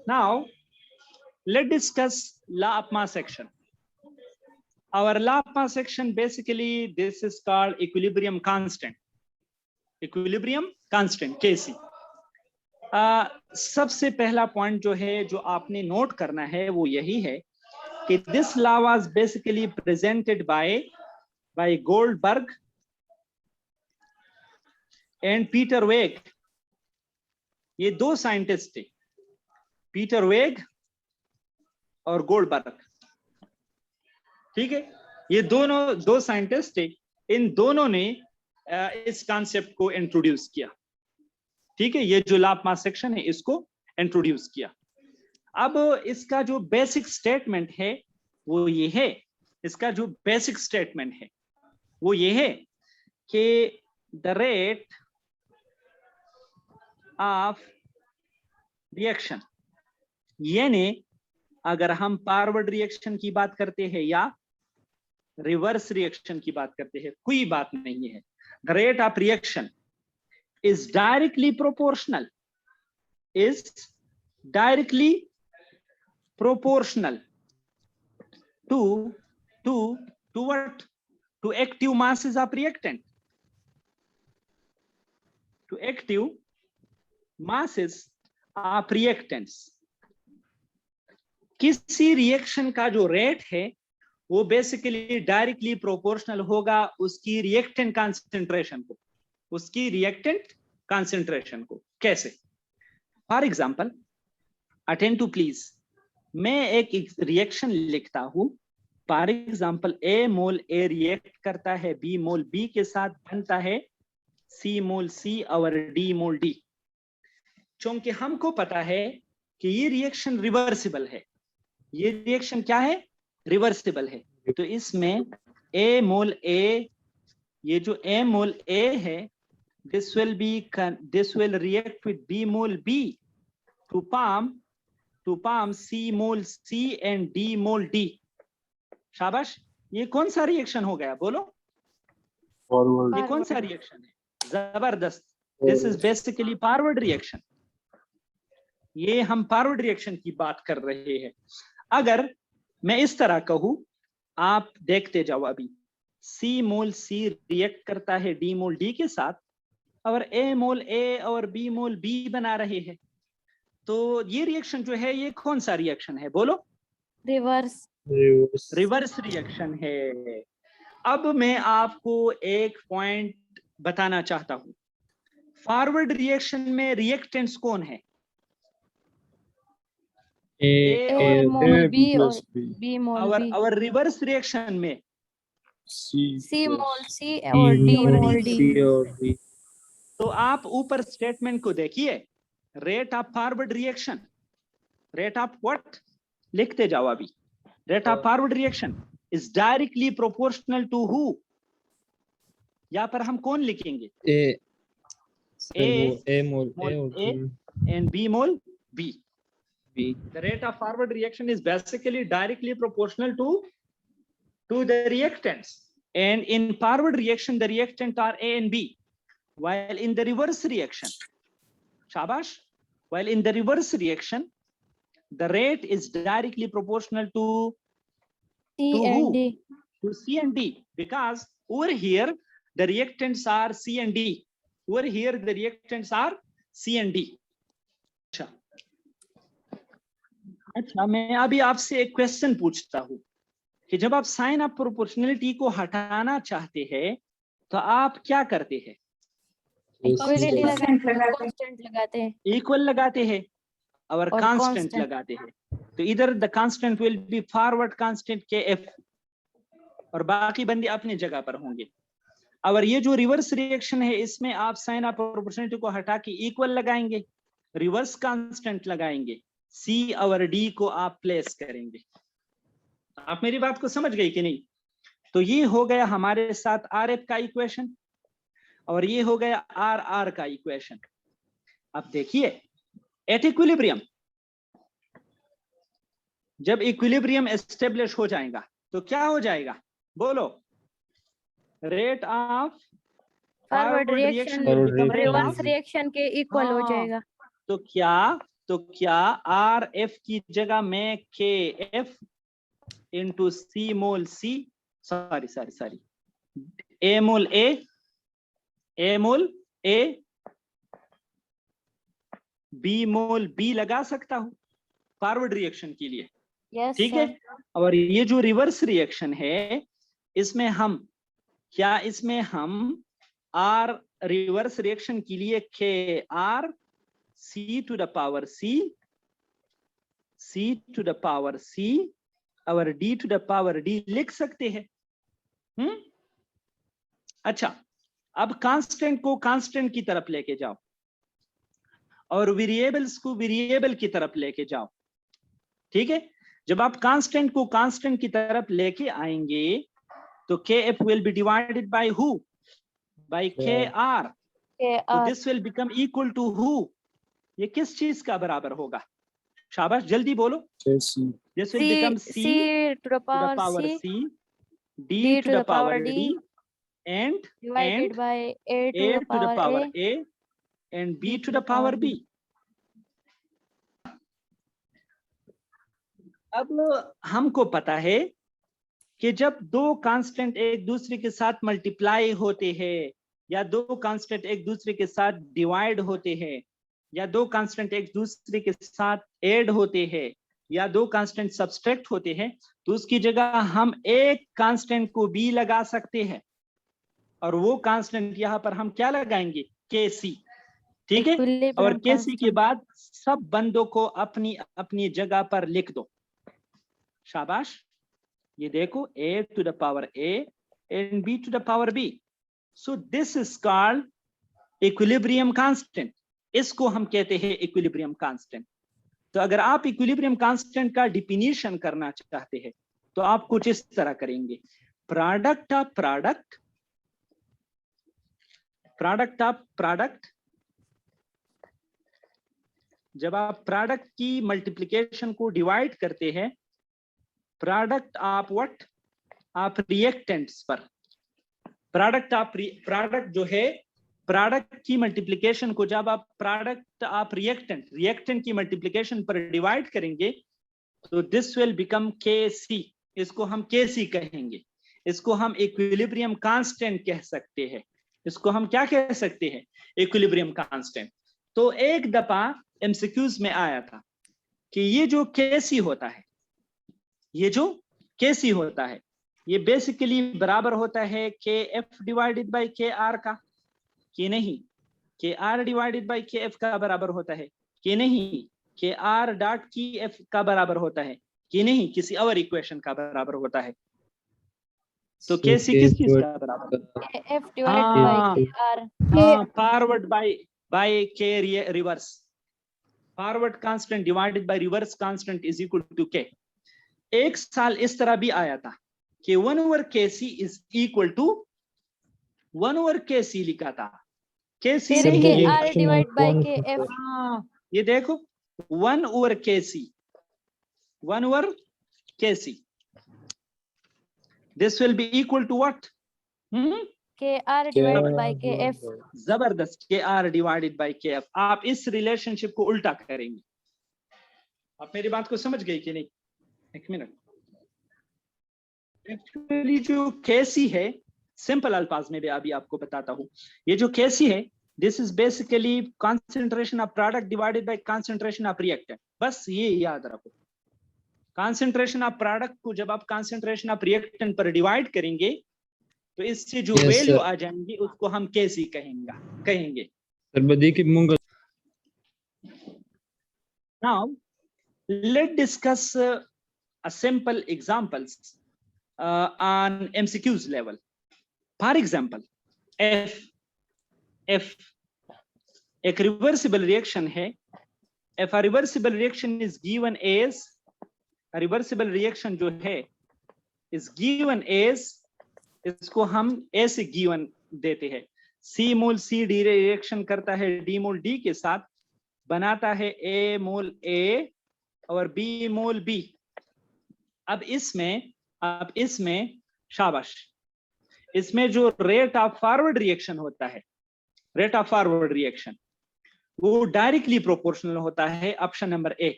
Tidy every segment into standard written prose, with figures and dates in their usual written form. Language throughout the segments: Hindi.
Now let's discuss law of mass action. Our law of mass action, basically this is called equilibrium constant. Equilibrium constant, Kc. सबसे पहला पॉइंट जो है जो आपने नोट करना है वो यही है कि this law was basically presented by Goldberg and Peter वेग. ये दो साइंटिस्ट थे, पीटर वेग और गोल्डबर्ग. ठीक है, ये दोनों दो साइंटिस्ट थे. इन दोनों ने इस कॉन्सेप्ट को इंट्रोड्यूस किया. ठीक है, ये जो लॉ ऑफ मास एक्शन है इसको इंट्रोड्यूस किया. अब इसका जो बेसिक स्टेटमेंट है वो ये है, इसका जो बेसिक स्टेटमेंट है वो ये है कि द रेट ऑफ रिएक्शन, यानी अगर हम फॉरवर्ड रिएक्शन की बात करते हैं या रिवर्स रिएक्शन की बात करते हैं, कोई बात नहीं है. The rate of reaction is directly proportional to what? To active masses of reactant. To active masses of reactants. किसी रिएक्शन का जो रेट है वो बेसिकली डायरेक्टली प्रोपोर्शनल होगा उसकी रिएक्टेंट कॉन्सेंट्रेशन को, उसकी रिएक्टेंट कॉन्सेंट्रेशन को. कैसे? For example, attend to please. मैं एक रिएक्शन लिखता हूं. For example, a mole a react करता है बी मोल बी के साथ, बनता है सी मोल सी और डी मोल डी. चूंकि हमको पता है कि ये रिएक्शन रिवर्सिबल है, ये रिएक्शन क्या है? रिवर्सिबल है. तो इसमें ए मोल ए, ये जो ए मोल ए है, this will react with B mole B to form C mole C and D mole D. शाबाश. ये कौन सा रिएक्शन हो गया? बोलो. फॉरवर्ड. ये कौन सा रिएक्शन है? जबरदस्त. This is basically forward reaction. ये हम फॉरवर्ड रिएक्शन की बात कर रहे हैं. अगर मैं इस तरह कहूं, आप देखते जाओ. अभी C मोल C रिएक्ट करता है D मोल D के साथ और A मोल A और B मोल B बना रहे हैं. तो ये रिएक्शन जो है ये कौन सा रिएक्शन है? बोलो. रिवर्स रिएक्शन है. अब मैं आपको एक पॉइंट बताना चाहता हूं. फॉरवर्ड रिएक्शन में रिएक्टेंट्स कौन है? A मोल B और B मोल B. और रिवर्स रिएक्शन में C मोल C और D मोल D. तो आप ऊपर स्टेटमेंट को देखिए. Rate of forward reaction, rate of what? लिखते जाओ अभी. Rate of forward reaction is directly proportional to who? यहाँ पर हम कौन लिखेंगे? A mole A and B mole B. The rate of forward reaction is basically directly proportional to the reactants, and in forward reaction the reactants are A and B, while in the reverse reaction, shabash, while in the reverse reaction the rate is directly proportional to C and D. To C and D, because over here the reactants are C and D. Over here the reactants are C and D. अच्छा, मैं अभी आपसे एक क्वेश्चन पूछता हूँ कि जब आप साइन ऑफ प्रोपोर्शनलिटी को हटाना चाहते हैं तो आप क्या करते हैं? इक्वल लगाते हैं और कांस्टेंट लगाते हैं. तो इधर the constant will be forward constant के एफ और बाकी बंदे अपनी जगह पर होंगे. और ये जो रिवर्स रिएक्शन है इसमें आप साइन ऑफ प्रोपोर्शनलिटी को हटा के इक्वल लगाएंगे, रिवर्स कांस्टेंट लगाएंगे, सी और डी को आप प्लेस करेंगे. आप मेरी बात को समझ गए कि नहीं? तो ये हो गया हमारे साथ आर एफ का इक्वेशन और ये हो गया आर आर का इक्वेशन. अब देखिए, एट इक्विलिब्रियम, जब इक्विलिब्रियम एस्टेब्लिश हो जाएगा तो क्या हो जाएगा? बोलो. Rate of forward reaction reverse reaction के इक्वल हो जाएगा. तो क्या तो क्या आर एफ की जगह में k f into c mole c, sorry a mole a b mole b लगा सकता हूं फॉरवर्ड रिएक्शन के लिए। Yes, ठीक sir. है, और ये जो रिवर्स रिएक्शन है इसमें हम आर रिवर्स रिएक्शन के लिए के आर C to the power c और D to the power d लिख सकते हैं। अच्छा, अब कांस्टेंट को कांस्टेंट की तरफ लेके जाओ और वेरिएबल्स को वेरिएबल की तरफ लेके जाओ। ठीक है, जब आप कांस्टेंट को कांस्टेंट की तरफ लेके आएंगे तो k f will be divided by who, by k r, तो this will become equal to who, ये किस चीज का बराबर होगा? शाबाश, जल्दी बोलो। This will become c to the power c D to the power d and divided by a to the power A a and b to the power b। अब हमको पता है कि जब दो कांस्टेंट एक दूसरे के साथ मल्टीप्लाई होते हैं या दो कांस्टेंट एक दूसरे के साथ डिवाइड होते हैं या दो कांस्टेंट एक दूसरे के साथ ऐड होते हैं या दो कांस्टेंट सब्सट्रैक्ट होते हैं, तो उसकी जगह हम एक कांस्टेंट को b लगा सकते हैं और वो कांस्टेंट यहाँ पर हम क्या लगाएंगे? के सी। ठीक है, और के सी के बाद सब बंदों को अपनी अपनी जगह पर लिख दो। शाबाश, ये देखो a to the power a and b to the power b, so this is called equilibrium constant। इसको हम कहते हैं equilibrium constant। तो अगर आप equilibrium constant का डिफिनीशन करना चाहते हैं तो आप कुछ इस तरह करेंगे, प्रोडक्ट ऑफ प्रोडक्ट, जब आप प्रोडक्ट की मल्टीप्लिकेशन को डिवाइड करते हैं, प्रोडक्ट ऑफ व्हाट? आप रिएक्टेंट्स पर, प्रोडक्ट जो है प्रोडक्ट की मल्टीप्लिकेशन को जब आप प्रोडक्ट ऑफ रिएक्टेंट की मल्टीप्लिकेशन पर डिवाइड करेंगे तो दिस विल बिकम के सी। इसको हम के सी कहेंगे, इसको हम इक्विलिब्रियम कांस्टेंट कह सकते हैं, इसको हम क्या कह सकते हैं? Equilibrium constant. तो एक दफा एमसीक्यूज में आया था कि ये जो केसी होता है, ये बेसिकली बराबर होता है के F divided by k are का, कि नहीं? के आर डिवाइडेड बाय के एफ का बराबर होता है कि नहीं? के आर डॉट की एफ का बराबर होता है कि नहीं? किसी और इक्वेशन का बराबर होता है। तो केसी किस चीज का बराबर? F divided by KR। Forward by K reverse, forward constant divided by reverse constant is equal to K. एक साल इस तरह भी आया था कि 1 over KC is equal to 1 over KC लिखा था, केसी नहीं, KR divided by KF। ये देखो 1 over KC, this will be equal to what? KR divided by KF। जबरदस्त, KR divided by KF। आप इस रिलेशनशिप को उल्टा करेंगे। आप मेरी बात को समझ गए कि नहीं? एक मिनट। एक्चुअली जो केसी है, सिंपल अल्फाज में भी अभी आपको बताता हूं, ये जो केसी है this is basically concentration of product divided by concentration of reactant. बस ये याद रखो, कंसंट्रेशन ऑफ प्रोडक्ट को जब आप कंसंट्रेशन ऑफ रिएक्टेंट पर डिवाइड करेंगे तो इससे जो वैल्यू आ जाएंगी उसको हम केसी कहेंगे। Now let's discuss a simple examples on MCQs level. For example, F एक reversible reaction है। If a reversible reaction is given as, reversible reaction जो है इस गिवन एज, इसको हम ए से गिवन देते हैं। सी मोल सी डी रिएक्शन करता है डी मोल डी के साथ, बनाता है ए मोल ए और बी मोल बी। अब इसमें शाबाश, इसमें जो रेट ऑफ फॉरवर्ड रिएक्शन होता है, रेट ऑफ फॉरवर्ड रिएक्शन, वो डायरेक्टली प्रोपोर्शनल होता है। Option number A,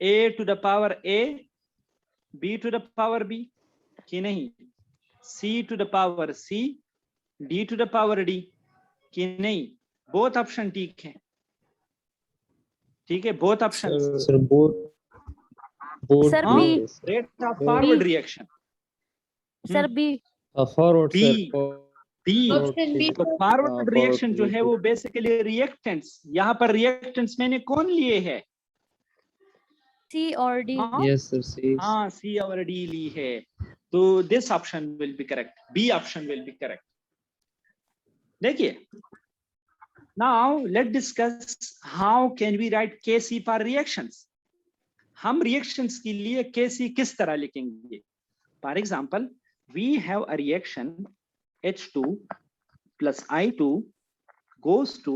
A to the power a, B to the power b, कि नहीं, C to the power c, D to the power d, कि नहीं। बोथ ऑप्शन ठीक है, ठीक है, both option. Sir both Sir, B. Rate of forward reaction, Sir, B. Forward B, sir, B. Option B. तो फॉरवर्ड रिएक्शन जो है वो forward बेसिकली रिएक्टेंट्स, यहाँ पर रिएक्टेंट्स मैंने कौन लिए है? C or D. हाँ, यस सर सी। हाँ, सी और डी ली है। तो this option will be correct, B option will be correct. देखिए, now let discuss how can we write KC for reactions. हम रिएक्शंस के लिए केसी किस तरह लिखेंगे? For example, we have a reaction H2 plus I2 goes to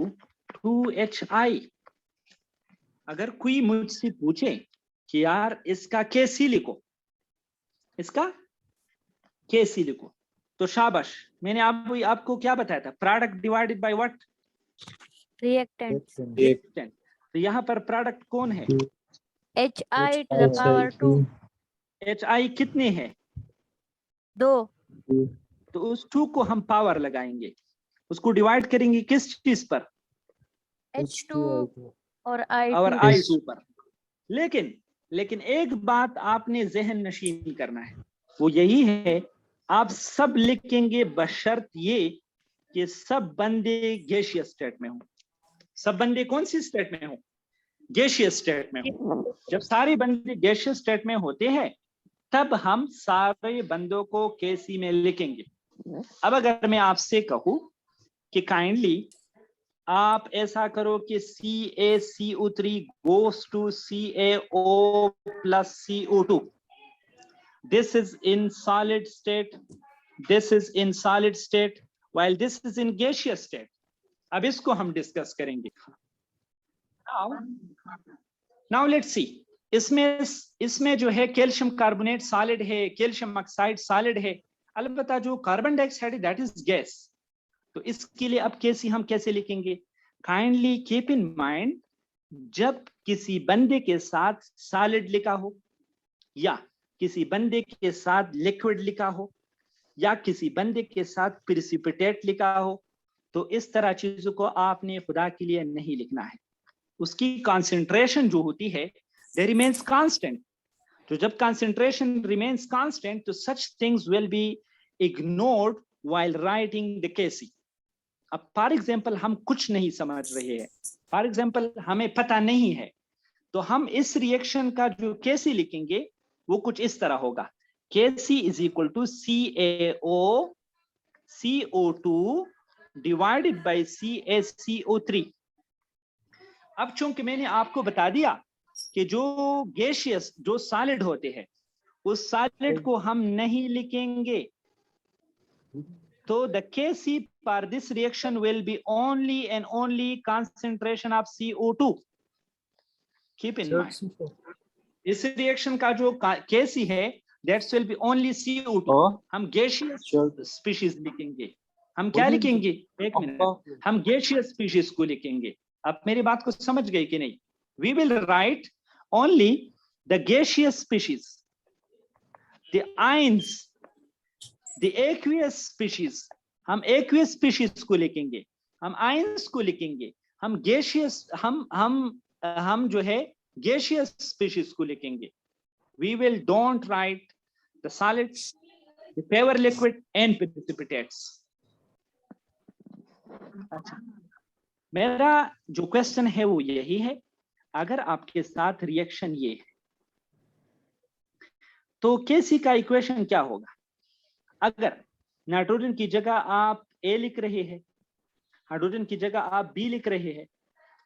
2HI। अगर कोई मुझसे पूछे कि यार इसका केसी लिखो, इसका केसी लिखो, तो शाबाश, मैंने आपको क्या बताया था? Product divided by what? Reactants. Reactant. तो यहाँ पर प्रोडक्ट कौन है? HI to the power 2. HI कितने हैं? 2. तो उस 2 को हम पावर लगाएंगे, उसको डिवाइड करेंगे किस चीज पर? H2 और I2. और I2 पर। लेकिन एक बात आपने जहन नशीन करना है, वो यही है, आप सब लिखेंगे बशर्त ये कि सब बंदे गैसियस स्टेट में हो। सब बंदे कौन सी स्टेट में हो? गैसियस स्टेट में हो। जब सारे बंदे गैसियस स्टेट में होते हैं तब हम सारे बंदों को केसी में लिखेंगे। अब अगर मैं आपसे कहूं कि काइंडली आप ऐसा करो कि CaCO3 goes to CaO plus CO2, this is in solid state, this is in solid state, while this is in gaseous state। अब इसको हम डिस्कस करेंगे। Now let's see, इसमें जो है कैल्शियम कार्बोनेट सॉलिड है, कैल्शियम ऑक्साइड सॉलिड है, अलबत्ता जो कार्बन डाइऑक्साइड है दैट इज गैस। तो इसके लिए अब केसी हम कैसे लिखेंगे? काइंडली कीप इन माइंड, जब किसी बंदे के साथ सॉलिड लिखा हो, या किसी बंदे के साथ लिक्विड लिखा हो, या किसी बंदे के साथ प्रिसिपिटेट लिखा हो, तो इस तरह चीजों को आपने खुदा के लिए नहीं लिखना है। उसकी कॉन्सेंट्रेशन जो होती है दे रिमेन्स कांस्टेंट। तो जब कॉन्सेंट्रेशन रिमेन्स कांस्टेंट तो such things will be ignored while writing the KC. अब फॉर एग्जांपल हम कुछ नहीं समझ रहे हैं, फॉर एग्जांपल हमें पता नहीं है, तो हम इस रिएक्शन का जो केसी लिखेंगे वो कुछ इस तरह होगा, KC is equal to CaO CO2 divided by CaCO3। अब चूंकि मैंने आपको बता दिया कि जो गैसियस जो सॉलिड होते हैं उस सॉलिड को हम नहीं लिखेंगे, तो the KC for this reaction will be only and only concentration of CO2। Keep in mind, इस रिएक्शन का जो केसी है that's will be only CO2। हम गैसियस स्पीशीज लिखेंगे, हम क्या लिखेंगे? एक मिनट, हम गैसियस स्पीशीज को लिखेंगे। आप मेरी बात को समझ गए कि नहीं? We will write only the gaseous species, the ions, the aqueous species, हम एक्वियस स्पीशीज को लिखेंगे, हम आयंस को लिखेंगे, हम गैसियस हम जो है गैसियस स्पीशीज को लिखेंगे। We will don't write the solids, the pure liquid and precipitates. अच्छा, मेरा जो क्वेश्चन है वो यही है, अगर आपके साथ रिएक्शन ये है तो केसी का इक्वेशन क्या होगा? अगर नाइट्रोजन की जगह आप A लिख रहे हैं, हाइड्रोजन की जगह आप B लिख रहे हैं,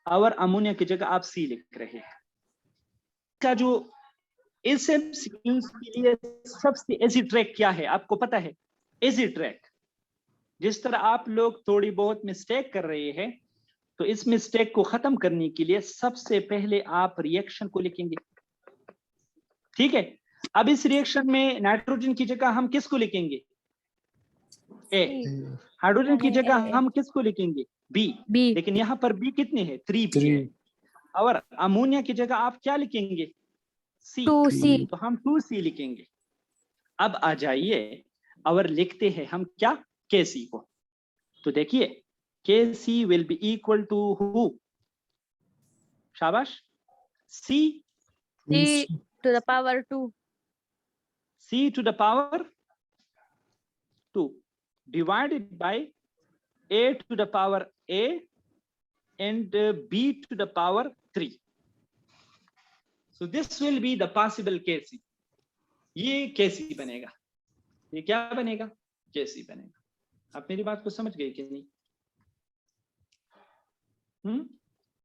और अमोनिया की जगह आप C लिख रहे हैं, का जो इस MCQs के लिए सबसे इजी ट्रैक क्या है आपको पता है? इजी ट्रैक, जिस तरह आप लोग थोड़ी बहुत मिस्टेक कर रहे हैं, तो इस मिस्टेक को खत्म करने के लिए सबसे पहले आप रिएक्शन को लिखेंगे। ठीक है, अब इस रिएक्शन में नाइट्रोजन की जगह हम किसको लिखेंगे? A। हाइड्रोजन की जगह हम किसको लिखेंगे? B, B. लेकिन यहाँ पर बी कितनी है? 3 बी 3. है। और अमोनिया की जगह आप क्या लिखेंगे? सी। 2C. तो हम 2C लिखेंगे। अब आ जाइए और लिखते हैं हम क्या? KC को। तो देखिए KC will be equal to who? शाबाश, C C to the power 2. C to the power 2 divided by A to the power A and B to the power 3. So this will be the possible KC. ये KC बनेगा। ये क्या बनेगा? KC बनेगा। आप मेरी बात को समझ गए कि नहीं?